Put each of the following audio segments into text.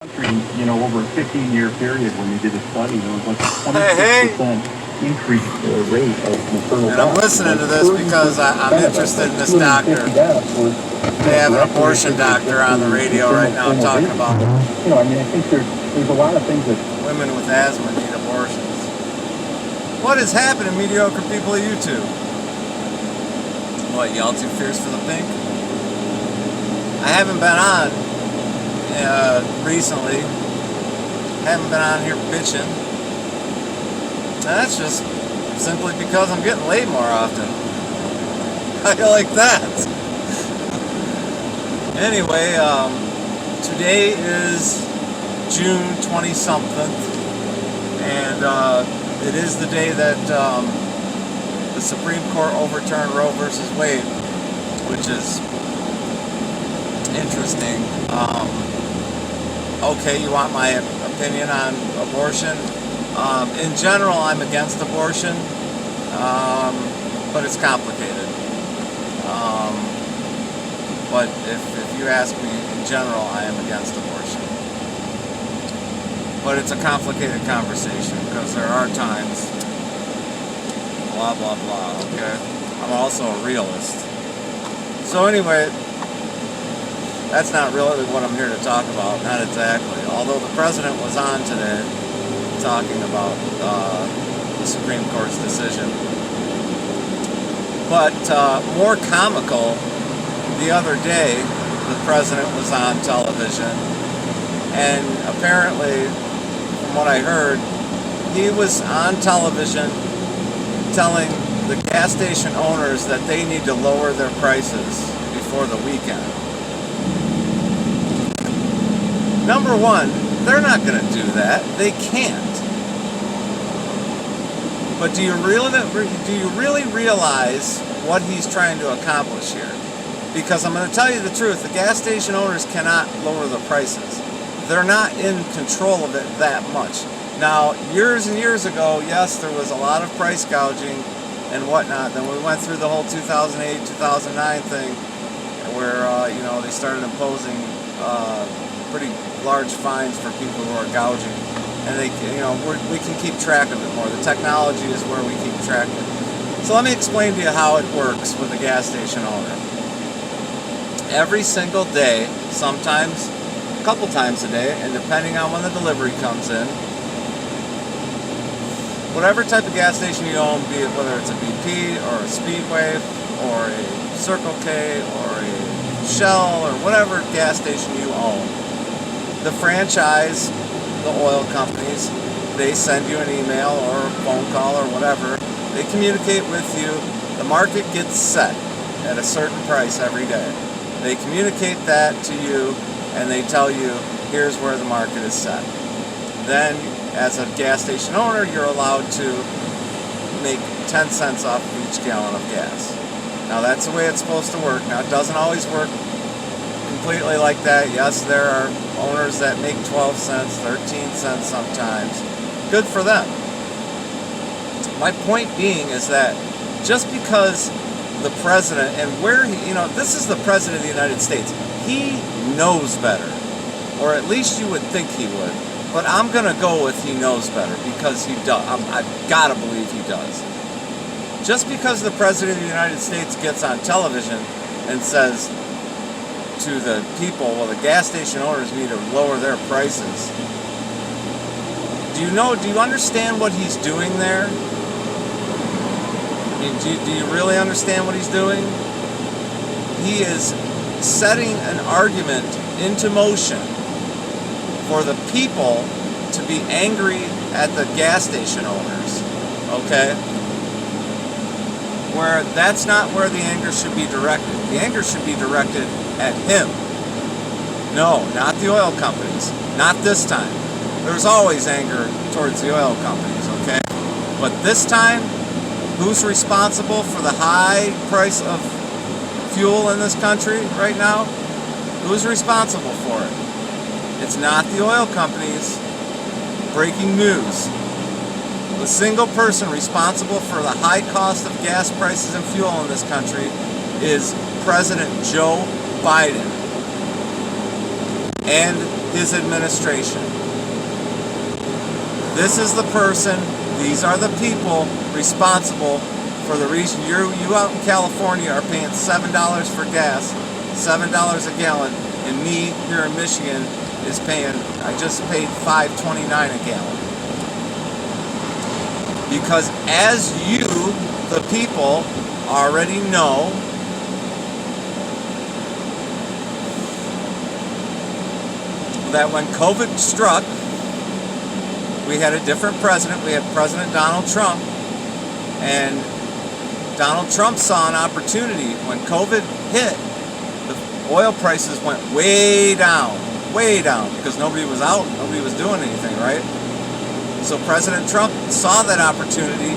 Over a 15-year period when we did a study, there was like a 26% increase rate of maternal death. And I'm listening to this because I'm interested in this doctor. They have an abortion doctor on the radio right now talking about I think there's a lot of things that women with asthma need abortions. What is happening, mediocre people of YouTube? What, y'all too fierce for the pink? I haven't been on recently. Haven't been on here bitching. And that's just simply because I'm getting laid more often. How do you like that? Anyway, today is June 20-something, and it is the day that the Supreme Court overturned Roe versus Wade, which is interesting. Okay, you want my opinion on abortion? In general, I'm against abortion, but it's complicated. But if you ask me, in general, I am against abortion. But it's a complicated conversation because there are times, blah, blah, blah, okay? I'm also a realist. So anyway, that's not really what I'm here to talk about, not exactly. Although the president was on today talking about the Supreme Court's decision. But more comical, the other day, the president was on television, and apparently, from what I heard, he was on television telling the gas station owners that they need to lower their prices before the weekend. Number one, they're not going to do that. They can't. But do you really realize what he's trying to accomplish here? Because I'm going to tell you the truth, the gas station owners cannot lower the prices. They're not in control of it that much. Now, years and years ago, yes, there was a lot of price gouging and whatnot. Then we went through the whole 2008, 2009 thing where, they started imposing pretty large fines for people who are gouging. And we can keep track of it more. The technology is where we keep track of it. So let me explain to you how it works with a gas station owner. Every single day, sometimes a couple times a day, and depending on when the delivery comes in, whatever type of gas station you own, be it whether it's a BP or a Speedway or a Circle K or a Shell or whatever gas station you own, the franchise, the oil companies, they send you an email or a phone call or whatever. They communicate with you. The market gets set at a certain price every day. They communicate that to you and they tell you, here's where the market is set. Then, as a gas station owner, you're allowed to make 10 cents off of each gallon of gas. Now, that's the way it's supposed to work. Now, it doesn't always work completely like that. Yes, there are owners that make 12 cents, 13 cents sometimes. Good for them. My point being is that just because the president, and this is the president of the United States, he knows better, or at least you would think he would, but I'm going to go with he knows better because he does. I've got to believe he does. Just because the president of the United States gets on television and says to the people, well, the gas station owners need to lower their prices. Do you understand what he's doing there? I mean, do you really understand what he's doing? He is setting an argument into motion for the people to be angry at the gas station owners, okay? Where that's not where the anger should be directed. The anger should be directed at him. No, not the oil companies. Not this time. There's always anger towards the oil companies, okay? But this time, who's responsible for the high price of fuel in this country right now? Who's responsible for it? It's not the oil companies. Breaking news. The single person responsible for the high cost of gas prices and fuel in this country is President Joe Biden. And his administration. This is the person, these are the people responsible for the reason you out in California are paying $7 for gas, $7 a gallon, and me here in Michigan is paying, I just paid $5.29 a gallon. Because as you, the people, already know, that when COVID struck, we had a different president. We had President Donald Trump, and Donald Trump saw an opportunity. When COVID hit, the oil prices went way down, because nobody was out, nobody was doing anything, right? So President Trump saw that opportunity,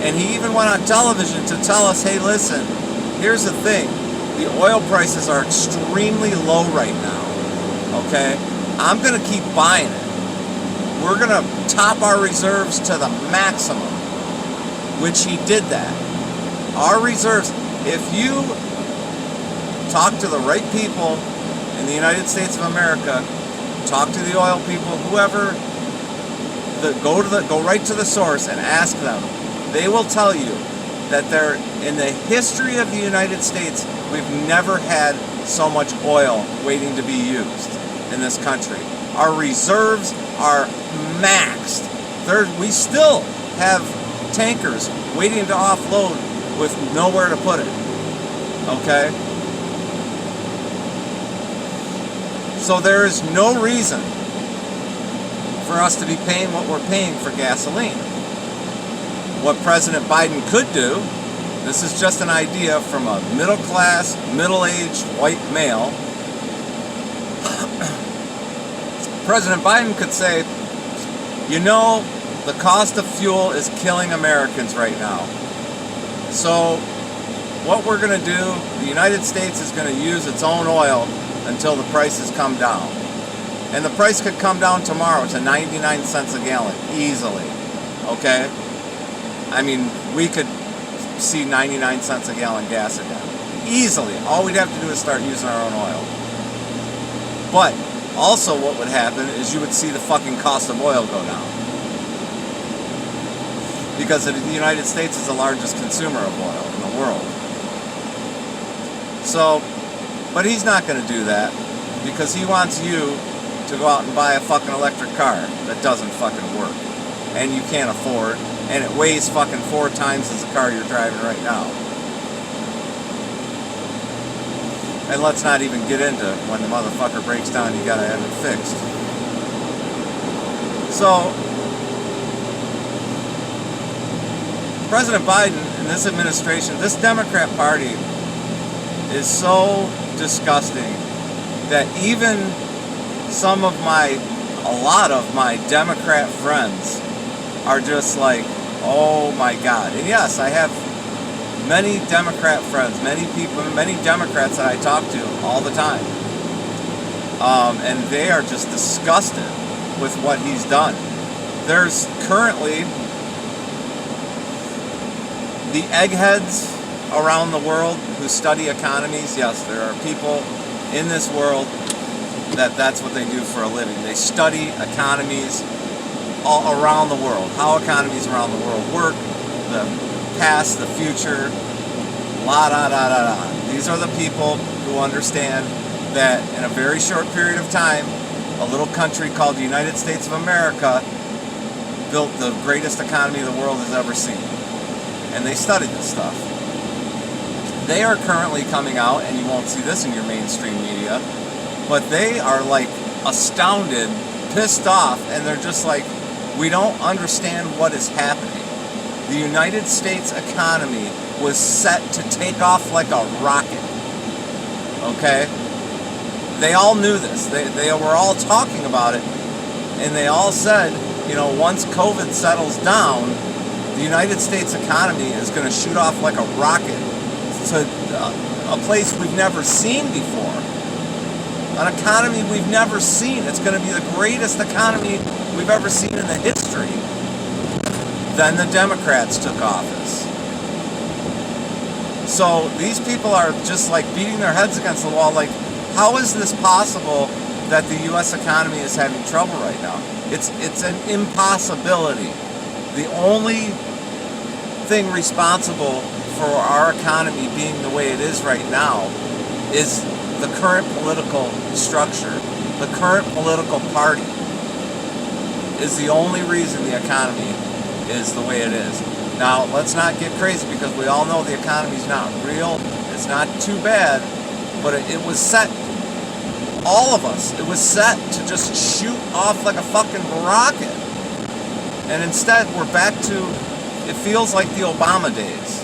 and he even went on television to tell us, hey, listen, here's the thing. The oil prices are extremely low right now, okay? I'm going to keep buying it. We're going to top our reserves to the maximum, which he did that. Our reserves, if you talk to the right people in the United States of America, talk to the oil people, whoever, go right to the source and ask them. They will tell you that in the history of the United States, we've never had so much oil waiting to be used in this country. Our reserves are maxed. We still have tankers waiting to offload with nowhere to put it. Okay? So there is no reason for us to be paying what we're paying for gasoline. What President Biden could do, this is just an idea from a middle-class, middle-aged white male. President Biden could say, you know, the cost of fuel is killing Americans right now. So what we're going to do, the United States is going to use its own oil until the prices come down. And the price could come down tomorrow to 99 cents a gallon, easily. Okay? I mean, we could see 99 cents a gallon gas again. Easily. All we'd have to do is start using our own oil. But also what would happen is you would see the fucking cost of oil go down. Because the United States is the largest consumer of oil in the world. So, but he's not going to do that because he wants you to go out and buy a fucking electric car that doesn't fucking work and you can't afford, and it weighs fucking 4 times as the car you're driving right now. And let's not even get into when the motherfucker breaks down, you gotta have it fixed. So, President Biden and this administration, this Democrat Party is so disgusting that even a lot of my Democrat friends are just like, oh my God. And yes, I have many Democrat friends, many people, many Democrats that I talk to all the time. And they are just disgusted with what he's done. There's currently the eggheads around the world who study economies. Yes, there are people in this world that's what they do for a living. They study economies all around the world, how economies around the world work, the past, the future, These are the people who understand that in a very short period of time, a little country called the United States of America built the greatest economy the world has ever seen. And they studied this stuff. They are currently coming out, and you won't see this in your mainstream media, but they are like astounded, pissed off, and they're just like, we don't understand what is happening. The United States economy was set to take off like a rocket. Okay? They all knew this. They were all talking about it, and they all said, you know, once COVID settles down, the United States economy is going to shoot off like a rocket to a place we've never seen before. An economy we've never seen. It's going to be the greatest economy we've ever seen in the history. Then the Democrats took office. So these people are just like beating their heads against the wall, like, how is this possible that the U.S. economy is having trouble right now. It's an impossibility. The only thing responsible for our economy being the way it is right now is the current political structure. The current political party is the only reason the economy is the way it is. Now, let's not get crazy, because we all know the economy's not real. It's not too bad, but it was set, all of us, it was set to just shoot off like a fucking rocket. And instead, we're back to, it feels like the Obama days,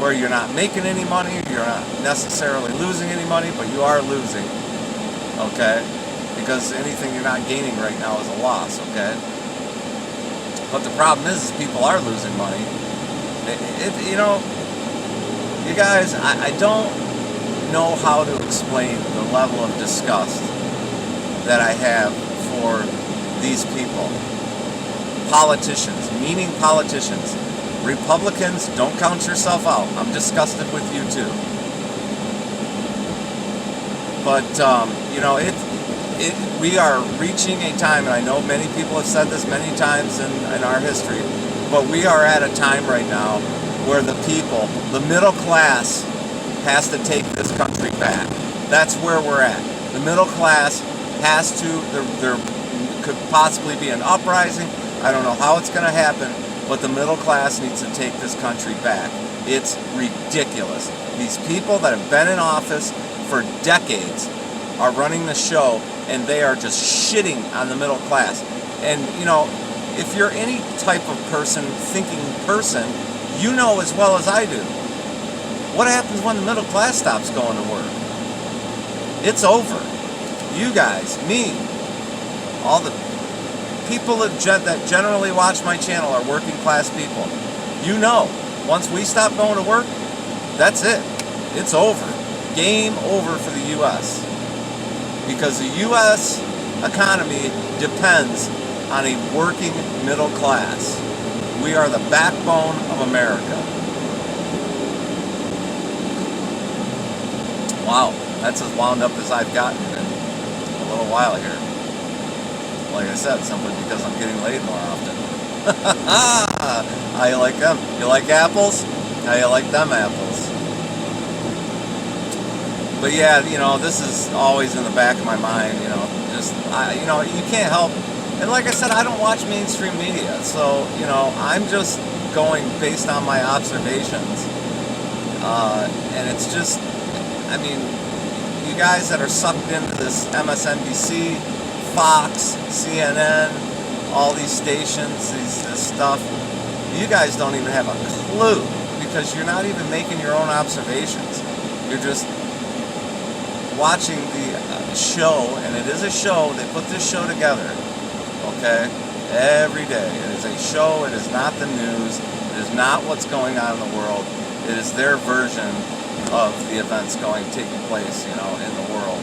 where you're not making any money, you're not necessarily losing any money, but you are losing, okay? Because anything you're not gaining right now is a loss, okay? But the problem is people are losing money. You know, you guys, I don't know how to explain the level of disgust that I have for these people. Politicians, meaning politicians. Republicans, don't count yourself out. I'm disgusted with you too. But, you know, we are reaching a time, and I know many people have said this many times in our history, but we are at a time right now where the people, the middle class, has to take this country back. That's where we're at. The middle class has to, there could possibly be an uprising. I don't know how it's going to happen, but the middle class needs to take this country back. It's ridiculous. These people that have been in office for decades are running the show, and they are just shitting on the middle class. And, you know, if you're any type of person, thinking person, you know as well as I do, what happens when the middle class stops going to work? It's over. You guys, me, all the people that generally watch my channel are working class people. You know, once we stop going to work, that's it. It's over. Game over for the U.S. Because the U.S. economy depends on a working middle class. We are the backbone of America. Wow, that's as wound up as I've gotten in a little while here. Like I said, simply because I'm getting laid more often. How you like them? You like apples? How you like them apples? But yeah, you know, this is always in the back of my mind, you know, just, you know, you can't help. And like I said, I don't watch mainstream media, so, you know, I'm just going based on my observations. And it's just, I mean, you guys that are sucked into this MSNBC, Fox, CNN, all these stations, this stuff, you guys don't even have a clue, because you're not even making your own observations. You're just watching the show, and it is a show. They put this show together, okay, every day. It is a show. It is not the news. It is not what's going on in the world. It is their version of the events taking place, you know, in the world.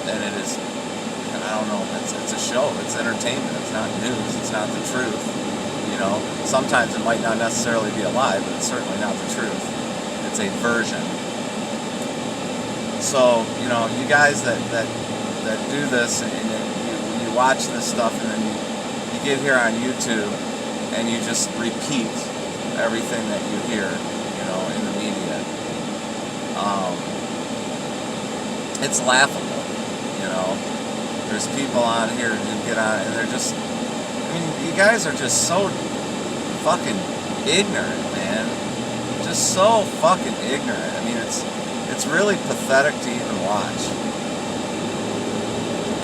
And it is, I don't know, it's a show. It's entertainment. It's not news. It's not the truth. You know, sometimes it might not necessarily be a lie, but it's certainly not the truth. It's a version. So, you know, you guys that do this, and you watch this stuff, and then you get here on YouTube and you just repeat everything that you hear, you know, in the media. It's laughable, you know. There's people on here who get on, and they're just, I mean, you guys are just so fucking ignorant, man. Just so fucking ignorant. I mean, it's really pathetic to even watch.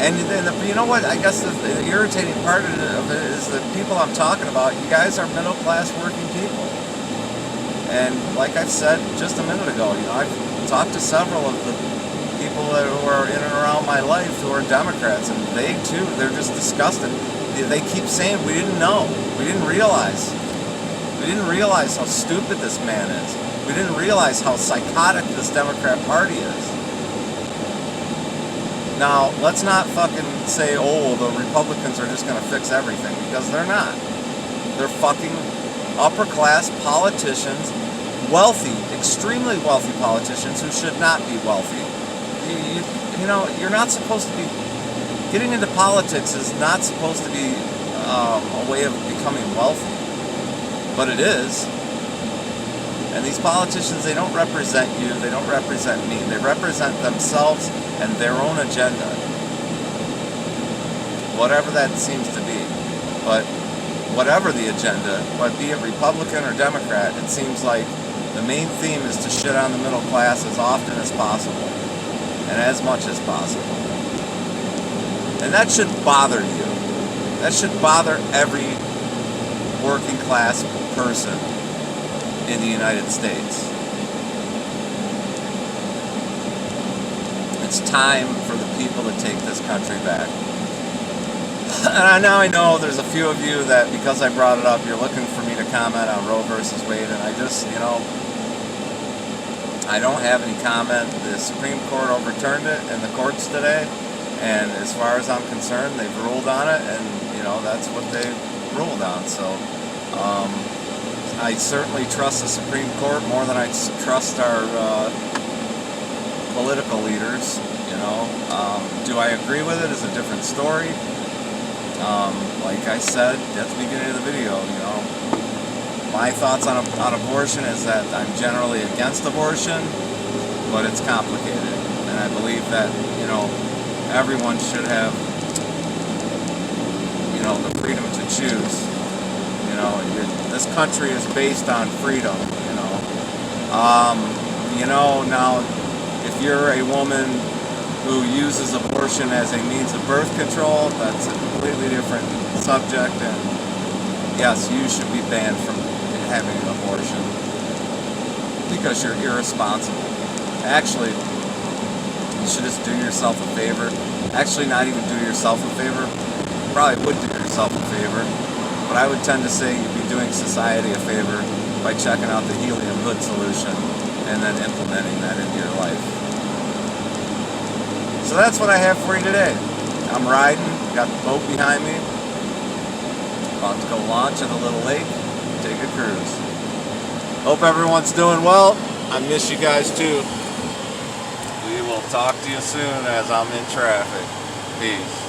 And then, you know what, I guess the irritating part of it is the people I'm talking about, you guys are middle class working people. And like I've said just a minute ago, you know, I've talked to several of the people who are in and around my life who are Democrats, and they too, they're just disgusted. They keep saying, we didn't know, we didn't realize how stupid this man is. We didn't realize how psychotic this Democrat Party is. Now, let's not fucking say, oh, the Republicans are just going to fix everything, because they're not. They're fucking upper-class politicians, wealthy, extremely wealthy politicians who should not be wealthy. you know, you're not supposed to be, getting into politics is not supposed to be a way of becoming wealthy, but it is. And these politicians, they don't represent you, they don't represent me, they represent themselves and their own agenda, whatever that seems to be. But whatever the agenda, whether be it Republican or Democrat, it seems like the main theme is to shit on the middle class as often as possible and as much as possible. And that should bother you. That should bother every working class person in the United States. It's time for the people to take this country back. And I know there's a few of you that, because I brought it up, you're looking for me to comment on Roe versus Wade, and I just, you know, I don't have any comment. The Supreme Court overturned it in the courts today, and as far as I'm concerned, they've ruled on it, and, you know, that's what they ruled on. So, I certainly trust the Supreme Court more than I trust our political leaders, you know. Do I agree with it is a different story. Like I said at the beginning of the video, you know, my thoughts on abortion is that I'm generally against abortion, but it's complicated. And I believe that, you know, everyone should have, you know, the freedom to choose. You know, this country is based on freedom, you know. You know, now, if you're a woman who uses abortion as a means of birth control, that's a completely different subject, and yes, you should be banned from having an abortion because you're irresponsible. Actually, you should just do yourself a favor. Actually, not even do yourself a favor. You probably would do yourself a favor, but I would tend to say you'd be doing society a favor by checking out the helium hood solution and then implementing that into your life. So that's what I have for you today. I'm riding, got the boat behind me, about to go launch at a little lake, take a cruise. Hope everyone's doing well. I miss you guys too. We will talk to you soon as I'm in traffic. Peace.